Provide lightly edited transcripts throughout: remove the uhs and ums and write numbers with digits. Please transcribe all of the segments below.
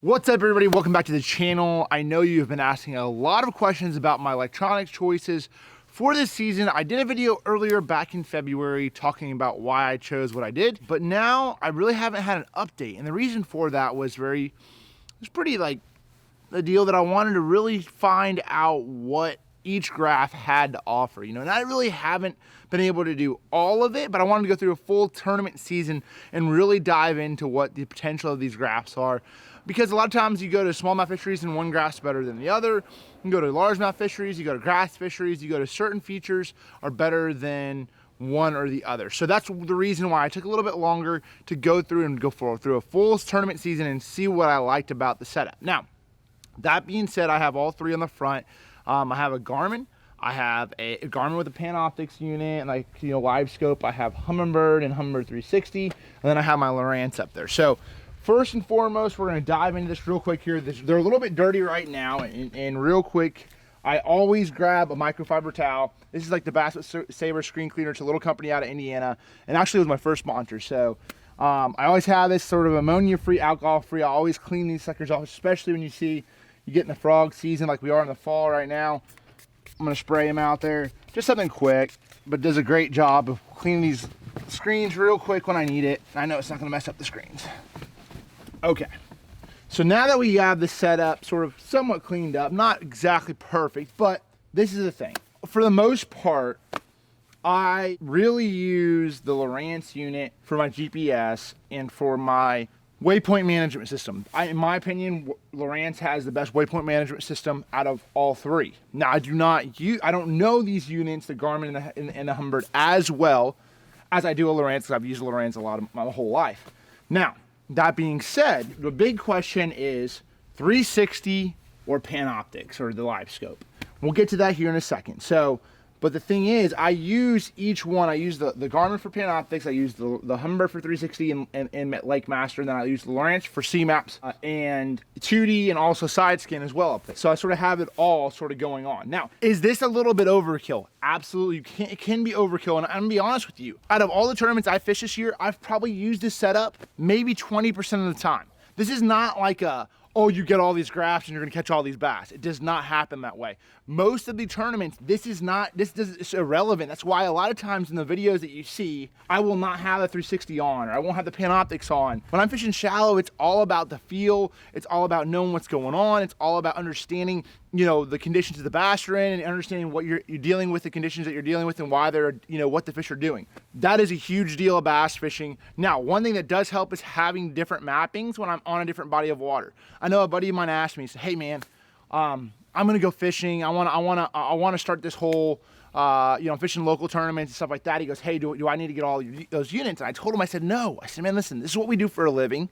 What's up, everybody? Welcome back to the channel. I know you have been asking a lot of questions about my electronics choices for this season. I did a video earlier back in February talking about why I chose what I did, but now I really haven't had an update. And the reason for that was pretty like the deal that I wanted to really find out what each graph had to offer, and I really haven't been able to do all of it, but I wanted to go through a full tournament season and really dive into what the potential of these graphs are. Because a lot of times you go to smallmouth fisheries and one graph's better than the other. You can go to largemouth fisheries, you go to grass fisheries, you go to certain features are better than one or the other. So that's the reason why I took a little bit longer to go through and through a full tournament season and see what I liked about the setup. Now, that being said, I have all three on the front. I have a Garmin. I have a Garmin with a Panoptix unit and LiveScope. I have Humminbird and Humminbird 360, and then I have my Lowrance up there. So first and foremost, we're going to dive into this real quick here. They're a little bit dirty right now, and real quick, I always grab a microfiber towel. This is like the Bass Saver screen cleaner. It's a little company out of Indiana, and actually it was my first sponsor. So I always have this sort of ammonia-free, alcohol-free. I always clean these suckers off, especially when you get in the frog season like we are in the fall right now. I'm going to spray them out there. Just something quick, but does a great job of cleaning these screens real quick when I need it. I know it's not going to mess up the screens. Okay, so now that we have the setup sort of somewhat cleaned up, not exactly perfect, but this is the thing. For the most part, I really use the Lowrance unit for my GPS and for my Waypoint Management system. In my opinion, Lowrance has the best Waypoint Management system out of all three. Now, I don't know these units, the Garmin and the Humminbird, as well as I do a Lowrance, because I've used Lowrance a lot of my whole life. Now, that being said, the big question is 360 or Panoptix or the LiveScope. We'll get to that here in a second. But the thing is, I use each one. I use the Garmin for Panoptix, I use the Humminbird for 360 and Lake Master, and then I use the Lowrance for C-Maps and 2D and also side scan as well up there. So I sort of have it all sort of going on. Now, is this a little bit overkill? Absolutely, it can be overkill, and I'm gonna be honest with you. Out of all the tournaments I fished this year, I've probably used this setup maybe 20% of the time. This is not like oh, you get all these graphs and you're gonna catch all these bass. It does not happen that way. Most of the tournaments, it's irrelevant. That's why a lot of times in the videos that you see, I will not have the 360 on, or I won't have the Panoptix on. When I'm fishing shallow, it's all about the feel. It's all about knowing what's going on. It's all about understanding, the conditions of the bass are in, and understanding what you're dealing with, the conditions that you're dealing with, and why they're, what the fish are doing. That is a huge deal of bass fishing. Now, one thing that does help is having different mappings when I'm on a different body of water. I know a buddy of mine asked me, he said, "Hey man, I'm gonna go fishing. I wanna start this whole, fishing local tournaments and stuff like that." He goes, "Hey, do I need to get all those units?" And I told him, I said, "No." I said, "Man, listen, this is what we do for a living."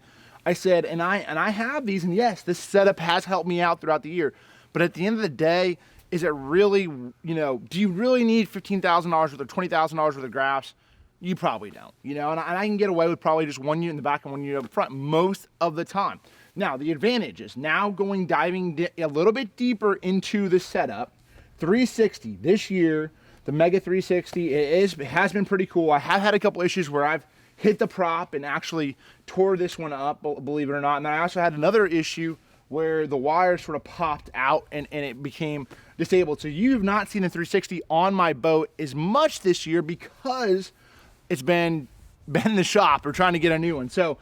I said, and I have these, and yes, this setup has helped me out throughout the year. But at the end of the day, is it really, do you really need $15,000 worth or $20,000 worth of graphs? You probably don't, and I can get away with probably just one unit in the back and one unit up front most of the time. Now, the advantage is now diving a little bit deeper into the setup. 360 this year, the Mega 360, it has been pretty cool. I have had a couple issues where I've hit the prop and actually tore this one up, believe it or not. And then I also had another issue where the wire sort of popped out and it became disabled. So you've not seen the 360 on my boat as much this year because it's been in the shop or trying to get a new one. So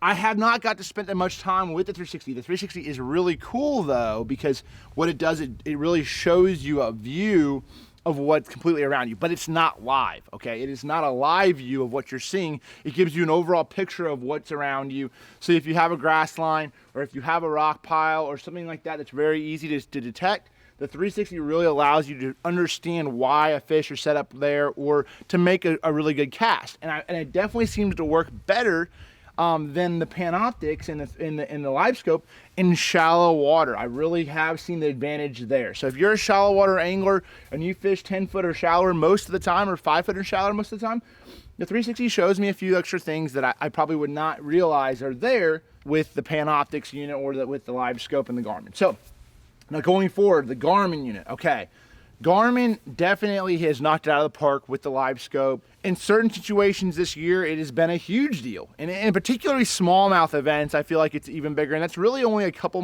I have not got to spend that much time with the 360. The 360 is really cool though, because what it does, it really shows you a view of what's completely around you, but it's not live, okay? It is not a live view of what you're seeing. It gives you an overall picture of what's around you. So if you have a grass line or if you have a rock pile or something like that, that's very easy to detect. The 360 really allows you to understand why a fish are set up there or to make a really good cast. And it definitely seems to work better than the Panoptix and the LiveScope in shallow water. I really have seen the advantage there. So if you're a shallow water angler and you fish 10 foot or shallower most of the time, or 5 foot or shallower most of the time, the 360 shows me a few extra things that I probably would not realize are there with the Panoptix unit or with the LiveScope and the Garmin. So now going forward, the Garmin unit, okay. Garmin definitely has knocked it out of the park with the LiveScope. In certain situations this year, it has been a huge deal. And in particularly smallmouth events, I feel like it's even bigger. And that's really only a couple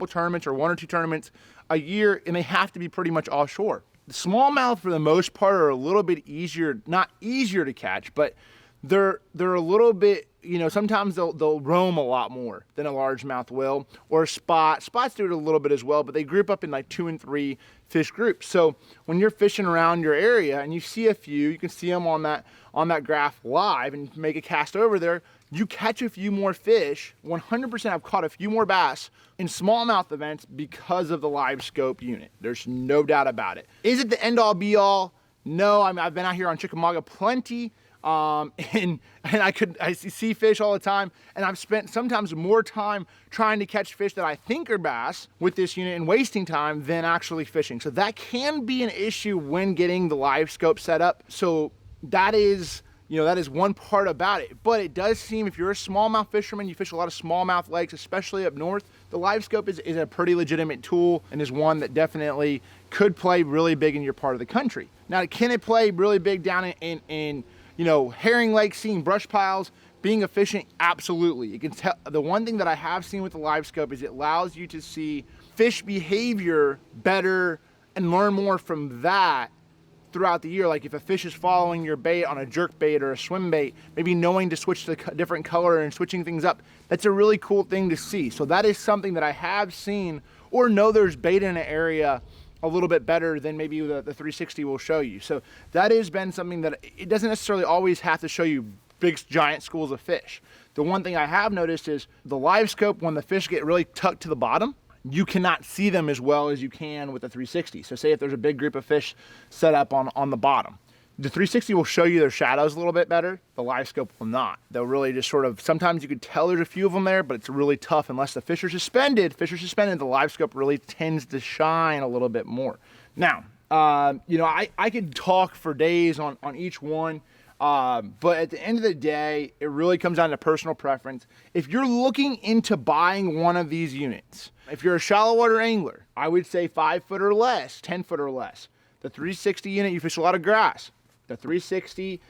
tournaments or 1 or 2 tournaments a year, and they have to be pretty much offshore. The smallmouth, for the most part, are a little bit easier, not easier to catch, but they're a little bit, sometimes they'll roam a lot more than a largemouth will, or spots do it a little bit as well, but they group up in like 2 and 3 fish groups. So when you're fishing around your area and you see a few, you can see them on that graph live and make a cast over there, you catch a few more fish. 100% I've caught a few more bass in smallmouth events because of the LiveScope unit. There's no doubt about it. Is it the end all be all? No, I've been out here on Chickamauga plenty. And I see fish all the time, and I've spent sometimes more time trying to catch fish that I think are bass with this unit and wasting time than actually fishing. So that can be an issue when getting the LiveScope set up. So that is one part about it. But it does seem, if you're a smallmouth fisherman, you fish a lot of smallmouth lakes, especially up north, the LiveScope is a pretty legitimate tool and is one that definitely could play really big in your part of the country. Now, can it play really big down in herring lakes, seeing brush piles, being efficient? Absolutely. You can tell. The one thing that I have seen with the LiveScope is it allows you to see fish behavior better and learn more from that throughout the year. Like if a fish is following your bait on a jerk bait or a swim bait, maybe knowing to switch to a different color and switching things up, that's a really cool thing to see. So that is something that I have seen or know there's bait in an area a little bit better than maybe the 360 will show you. So that has been something that it doesn't necessarily always have to show you big giant schools of fish. The one thing I have noticed is the LiveScope, when the fish get really tucked to the bottom, you cannot see them as well as you can with the 360. So say if there's a big group of fish set up on the bottom, the 360 will show you their shadows a little bit better. The LiveScope will not. They'll really just sort of, sometimes you could tell there's a few of them there, but it's really tough unless the fish are suspended. The LiveScope really tends to shine a little bit more. Now, I could talk for days on each one, but at the end of the day, it really comes down to personal preference. If you're looking into buying one of these units, if you're a shallow water angler, I would say 5 foot or less, 10 foot or less. The 360 unit, you fish a lot of grass. The 360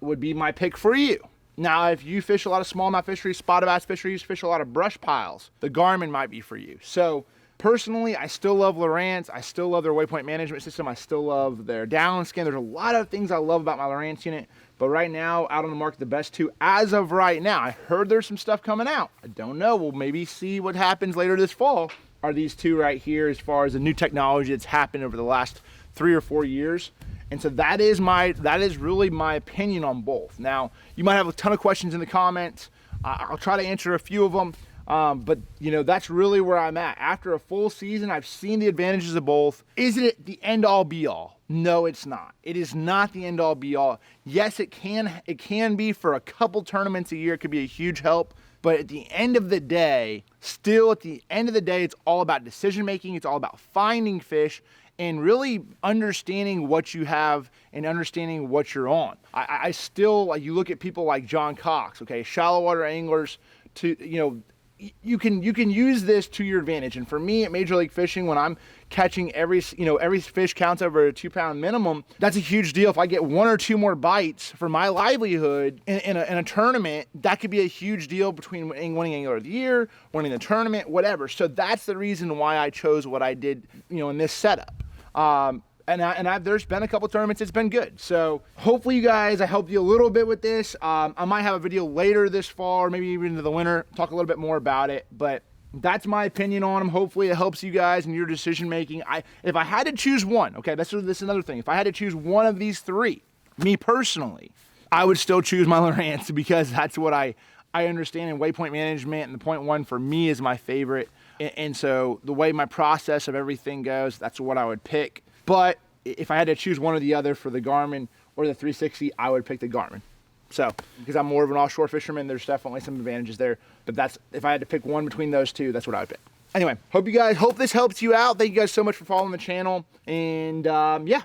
would be my pick for you. Now, if you fish a lot of smallmouth fisheries, spotted bass fisheries, fish a lot of brush piles, the Garmin might be for you. So personally, I still love Lowrance. I still love their Waypoint Management system. I still love their down scan. There's a lot of things I love about my Lowrance unit, but right now, out on the market, the best two as of right now. I heard there's some stuff coming out. I don't know. We'll maybe see what happens later this fall. Are these two right here as far as the new technology that's happened over the last 3 or 4 years. And so that is really my opinion on both. Now, you might have a ton of questions in the comments. I'll try to answer a few of them. But that's really where I'm at. After a full season, I've seen the advantages of both. Is it the end all be all? No, it's not. It is not the end all be all. Yes, it can be for a couple tournaments a year. It could be a huge help. But at the end of the day, it's all about decision making. It's all about finding fish and really understanding what you have and understanding what you're on. I still, you look at people like John Cox, okay, shallow water anglers, you can use this to your advantage. And for me at Major League Fishing, when I'm catching every fish counts over a 2-pound minimum, that's a huge deal. If I get 1 or 2 more bites for my livelihood in a tournament, that could be a huge deal between winning Angler of the Year, winning the tournament, whatever. So that's the reason why I chose what I did, in this setup. There's been a couple tournaments, it's been good. So hopefully you guys, I helped you a little bit with this. I might have a video later this fall or maybe even into the winter, talk a little bit more about it, but that's my opinion on them. Hopefully it helps you guys in your decision making. If I had to choose one, okay, this is another thing. If I had to choose one of these 3, me personally, I would still choose my Lowrance because that's what I understand in Waypoint Management, and the Point 1 for me is my favorite. And so the way my process of everything goes, that's what I would pick. But if I had to choose one or the other for the Garmin or the 360, I would pick the Garmin. So, because I'm more of an offshore fisherman, there's definitely some advantages there. But if I had to pick one between those two, that's what I would pick. Anyway, hope this helps you out. Thank you guys so much for following the channel. And yeah,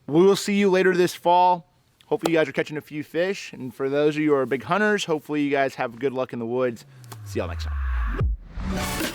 we will see you later this fall. Hopefully you guys are catching a few fish. And for those of you who are big hunters, hopefully you guys have good luck in the woods. See y'all next time.